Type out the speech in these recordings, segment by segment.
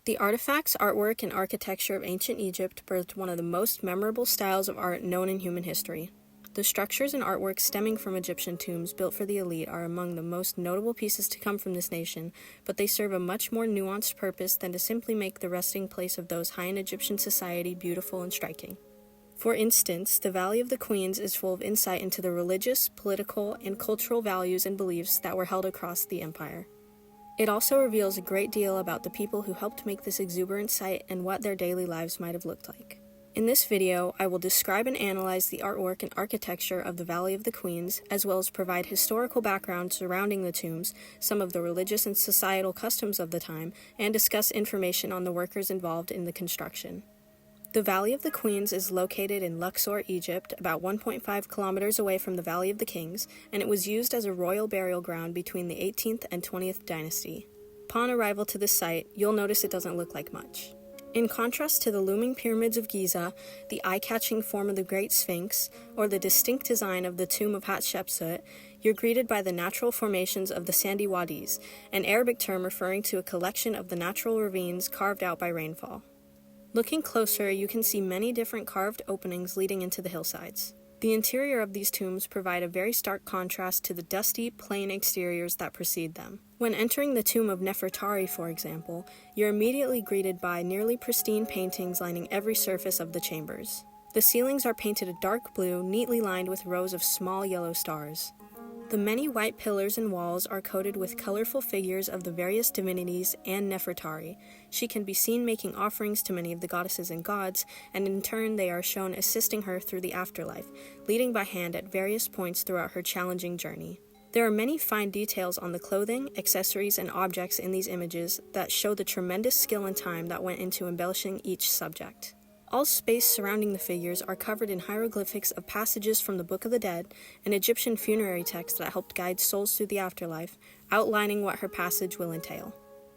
The artifacts, artwork, and architecture of ancient Egypt birthed one of the most memorable styles of art known in human history. The structures and artwork stemming from Egyptian tombs built for the elite are among the most notable pieces to come from this nation, but they serve a much more nuanced purpose than to simply make the resting place of those high in Egyptian society beautiful and striking. For instance, the Valley of the Queens is full of insight into the religious, political, and cultural values and beliefs that were held across the empire. It also reveals a great deal about the people who helped make this exuberant site and what their daily lives might have looked like. In this video, I will describe and analyze the artwork and architecture of the Valley of the Queens, as well as provide historical background surrounding the tombs, some of the religious and societal customs of the time, and discuss information on the workers involved in the construction. The Valley of the Queens is located in Luxor, Egypt, about 1.5 kilometers away from the Valley of the Kings, and it was used as a royal burial ground between the 18th and 20th dynasty. Upon arrival to this site, you'll notice it doesn't look like much. In contrast to the looming pyramids of Giza, the eye-catching form of the Great Sphinx, or the distinct design of the tomb of Hatshepsut, you're greeted by the natural formations of the sandy wadis, an Arabic term referring to a collection of the natural ravines carved out by rainfall. Looking closer, you can see many different carved openings leading into the hillsides. The interior of these tombs provide a very stark contrast to the dusty, plain exteriors that precede them. When entering the tomb of Nefertari, for example, you're immediately greeted by nearly pristine paintings lining every surface of the chambers. The ceilings are painted a dark blue, neatly lined with rows of small yellow stars. The many white pillars and walls are coated with colorful figures of the various divinities and Nefertari. She can be seen making offerings to many of the goddesses and gods, and in turn they are shown assisting her through the afterlife, leading by hand at various points throughout her challenging journey. There are many fine details on the clothing, accessories, and objects in these images that show the tremendous skill and time that went into embellishing each subject. All space surrounding the figures are covered in hieroglyphics of passages from the Book of the Dead, an Egyptian funerary text that helped guide souls through the afterlife, outlining what her passage will entail.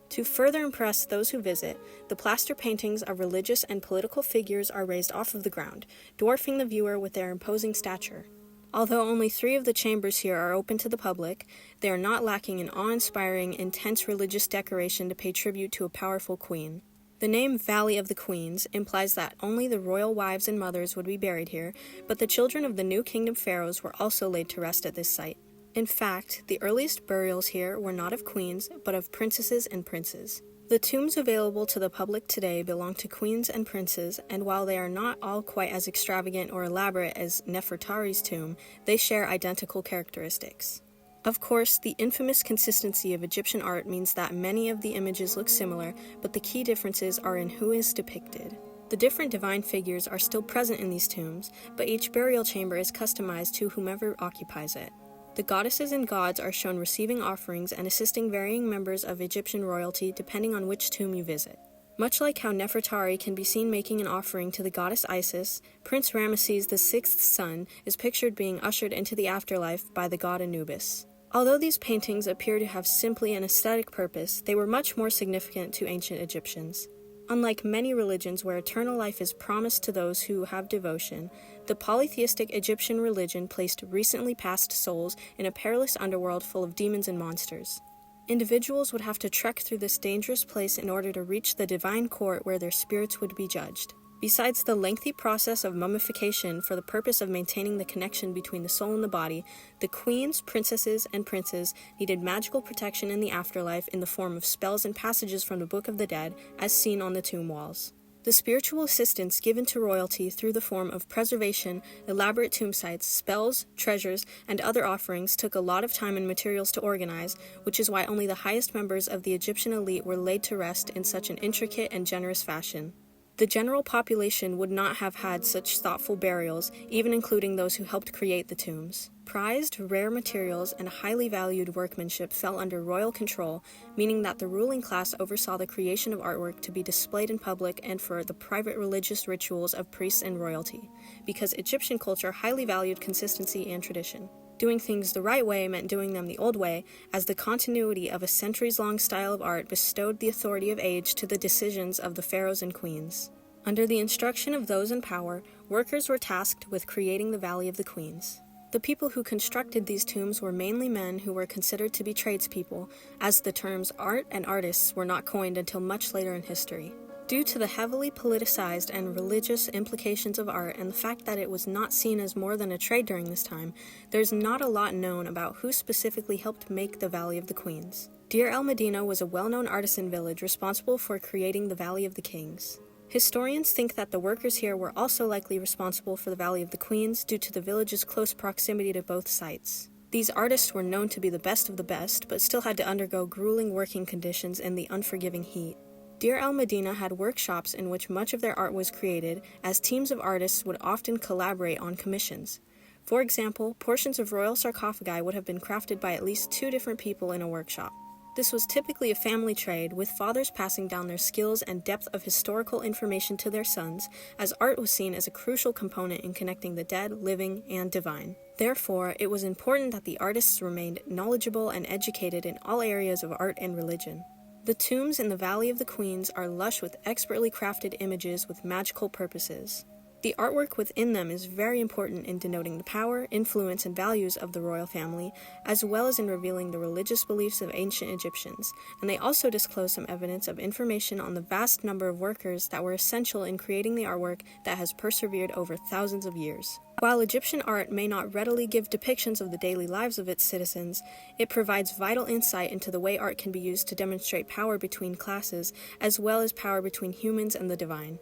To further impress those who visit, the plaster paintings of religious and political figures are raised off of the ground, dwarfing the viewer with their imposing stature. Although only 3 of the chambers here are open to the public, they are not lacking in awe-inspiring, intense religious decoration to pay tribute to a powerful queen. The name Valley of the Queens implies that only the royal wives and mothers would be buried here, but the children of the New Kingdom pharaohs were also laid to rest at this site. In fact, the earliest burials here were not of queens, but of princesses and princes. The tombs available to the public today belong to queens and princes, and while they are not all quite as extravagant or elaborate as Nefertari's tomb, they share identical characteristics. Of course, the infamous consistency of Egyptian art means that many of the images look similar, but the key differences are in who is depicted. The different divine figures are still present in these tombs, but each burial chamber is customized to whomever occupies it. The goddesses and gods are shown receiving offerings and assisting varying members of Egyptian royalty depending on which tomb you visit. Much like how Nefertari can be seen making an offering to the goddess Isis, Prince Ramesses VI's son is pictured being ushered into the afterlife by the god Anubis. Although these paintings appear to have simply an aesthetic purpose, they were much more significant to ancient Egyptians. Unlike many religions where eternal life is promised to those who have devotion, the polytheistic Egyptian religion placed recently passed souls in a perilous underworld full of demons and monsters. Individuals would have to trek through this dangerous place in order to reach the divine court where their spirits would be judged. Besides the lengthy process of mummification for the purpose of maintaining the connection between the soul and the body, the queens, princesses, and princes needed magical protection in the afterlife in the form of spells and passages from the Book of the Dead, as seen on the tomb walls. The spiritual assistance given to royalty through the form of preservation, elaborate tomb sites, spells, treasures, and other offerings took a lot of time and materials to organize, which is why only the highest members of the Egyptian elite were laid to rest in such an intricate and generous fashion. The general population would not have had such thoughtful burials, even including those who helped create the tombs. Prized, rare materials and highly valued workmanship fell under royal control, meaning that the ruling class oversaw the creation of artwork to be displayed in public and for the private religious rituals of priests and royalty, because Egyptian culture highly valued consistency and tradition. Doing things the right way meant doing them the old way, as the continuity of a centuries-long style of art bestowed the authority of age to the decisions of the pharaohs and queens. Under the instruction of those in power, workers were tasked with creating the Valley of the Queens. The people who constructed these tombs were mainly men who were considered to be tradespeople, as the terms art and artists were not coined until much later in history. Due to the heavily politicized and religious implications of art and the fact that it was not seen as more than a trade during this time, there's not a lot known about who specifically helped make the Valley of the Queens. Deir el-Medina was a well-known artisan village responsible for creating the Valley of the Kings. Historians think that the workers here were also likely responsible for the Valley of the Queens due to the village's close proximity to both sites. These artists were known to be the best of the best, but still had to undergo grueling working conditions in the unforgiving heat. Deir el-Medina had workshops in which much of their art was created, as teams of artists would often collaborate on commissions. For example, portions of royal sarcophagi would have been crafted by at least 2 different people in a workshop. This was typically a family trade, with fathers passing down their skills and depth of historical information to their sons, as art was seen as a crucial component in connecting the dead, living, and divine. Therefore, it was important that the artists remained knowledgeable and educated in all areas of art and religion. The tombs in the Valley of the Queens are lush with expertly crafted images with magical purposes. The artwork within them is very important in denoting the power, influence, and values of the royal family, as well as in revealing the religious beliefs of ancient Egyptians, and they also disclose some evidence of information on the vast number of workers that were essential in creating the artwork that has persevered over thousands of years. While Egyptian art may not readily give depictions of the daily lives of its citizens, it provides vital insight into the way art can be used to demonstrate power between classes, as well as power between humans and the divine.